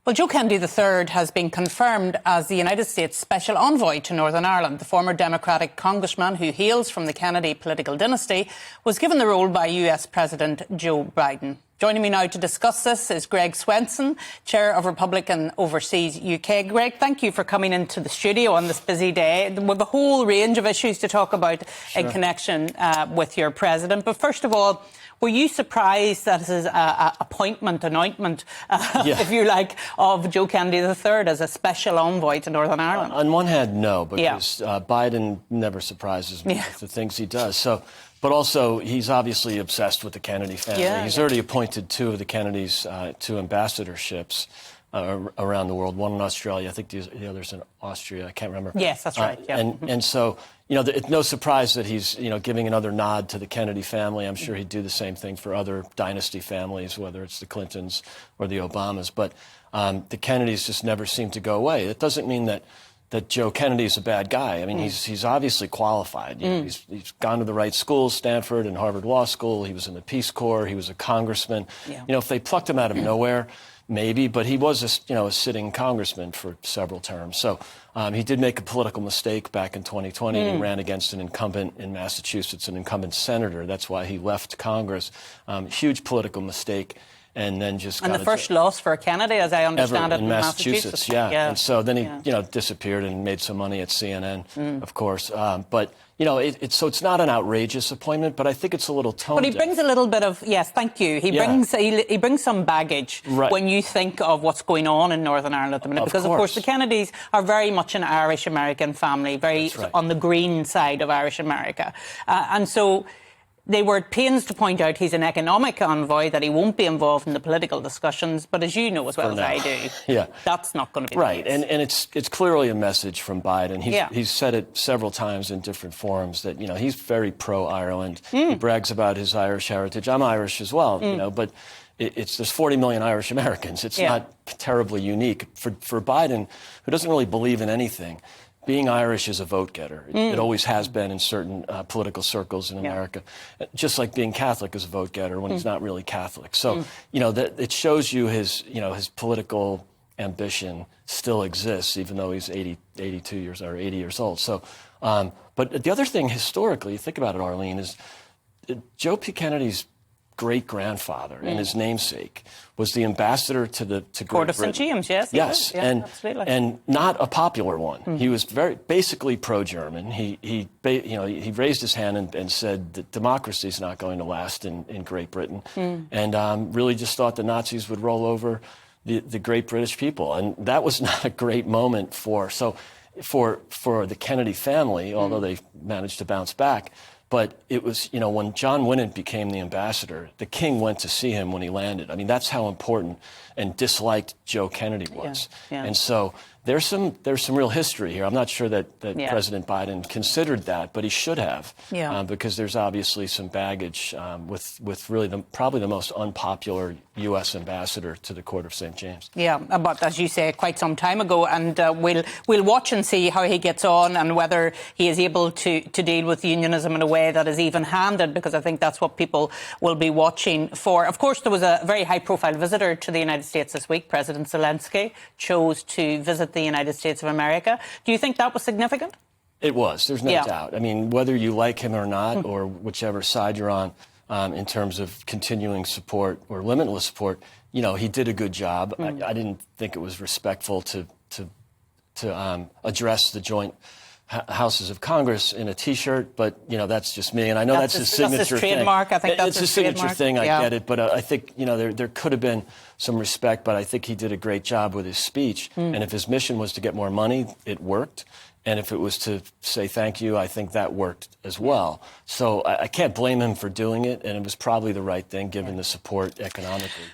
Well, Joe Kennedy III has been confirmed as the United States Special Envoy to Northern Ireland. The former Democratic congressman, who hails from the Kennedy political dynasty, was given the role by US President Joe Biden. Joining me now to discuss this is Greg Swenson, Chair of Republican Overseas UK. Greg, thank you for coming into the studio on this busy day. We have a whole range of issues to talk about in connection with your president. But first of all, were you surprised that this is an anointment, if you like, of Joe Kennedy III as a special envoy to Northern Ireland? On one hand, no, because Biden never surprises me with the things he does. But also, he's obviously obsessed with the Kennedy family. He's already appointed two of the Kennedys to ambassadorships around the world, one in Australia, I think the other's in Austria, I can't remember. Yes, that's right. And so, it's no surprise that he's, giving another nod to the Kennedy family. I'm sure he'd do the same thing for other dynasty families, whether it's the Clintons or the Obamas. But the Kennedys just never seem to go away. It doesn't mean that Joe Kennedy is a bad guy. I mean, he's obviously qualified. He's gone to the right schools, Stanford and Harvard Law School. He was in the Peace Corps. He was a congressman. If they plucked him out of nowhere, maybe, but he was a sitting congressman for several terms. So he did make a political mistake back in 2020. He ran against an incumbent in Massachusetts, an incumbent senator. That's why he left Congress. Huge political mistake. And then just the first loss for Kennedy, as I understand it, in Massachusetts. And so then he, disappeared and made some money at CNN, of course. But it's not an outrageous appointment, but I think it's a little tone. But he brings a little bit of thank you. He brings some baggage when you think of what's going on in Northern Ireland at the minute, because of course the Kennedys are very much an Irish American family, very on the green side of Irish America, and so. They were at pains to point out he's an economic envoy, that he won't be involved in the political discussions. But as you know as well as I do, that's not going to be right. The case. And it's clearly a message from Biden. He's said it several times in different forums that, he's very pro-Ireland. He brags about his Irish heritage. I'm Irish as well, but there's 40 million Irish Americans. It's not terribly unique. For Biden, who doesn't really believe in anything, being Irish is a vote getter. It always has been in certain political circles in America, just like being Catholic is a vote getter when he's not really Catholic. So, that it shows you his political ambition still exists, even though he's 80 years old. So, but the other thing historically, you think about it, Arlene, is Joe P. Kennedy's great-grandfather and his namesake was the ambassador to Great Court of Britain. St. James, yes. And not a popular one. He was basically pro-German. He raised his hand and said that democracy is not going to last in Great Britain, and really just thought the Nazis would roll over the great British people. And that was not a great moment for the Kennedy family, although they managed to bounce back. But it was, when John Winant became the ambassador, the king went to see him when he landed. I mean, that's how important and disliked Joe Kennedy was. And so there's some real history here. I'm not sure that President Biden considered that, but he should have, because there's obviously some baggage with really probably the most unpopular U.S. ambassador to the Court of St. James. Yeah, but as you say, quite some time ago, and we'll watch and see how he gets on and whether he is able to deal with unionism in a way that is even-handed, because I think that's what people will be watching for. Of course, there was a very high-profile visitor to the United States this week. President Zelensky chose to visit the United States of America. Do you think that was significant? It was. There's no doubt. I mean, whether you like him or not, or whichever side you're on, in terms of continuing support or limitless support, he did a good job. I didn't think it was respectful to address the joint houses of Congress in a T-shirt, but that's just me, and I know that's his signature that's his trademark. thing. I think that's it's his signature thing. I get it, but I think there could have been some respect. But I think he did a great job with his speech. And if his mission was to get more money, it worked. And if it was to say thank you, I think that worked as well. So I can't blame him for doing it, and it was probably the right thing given the support economically.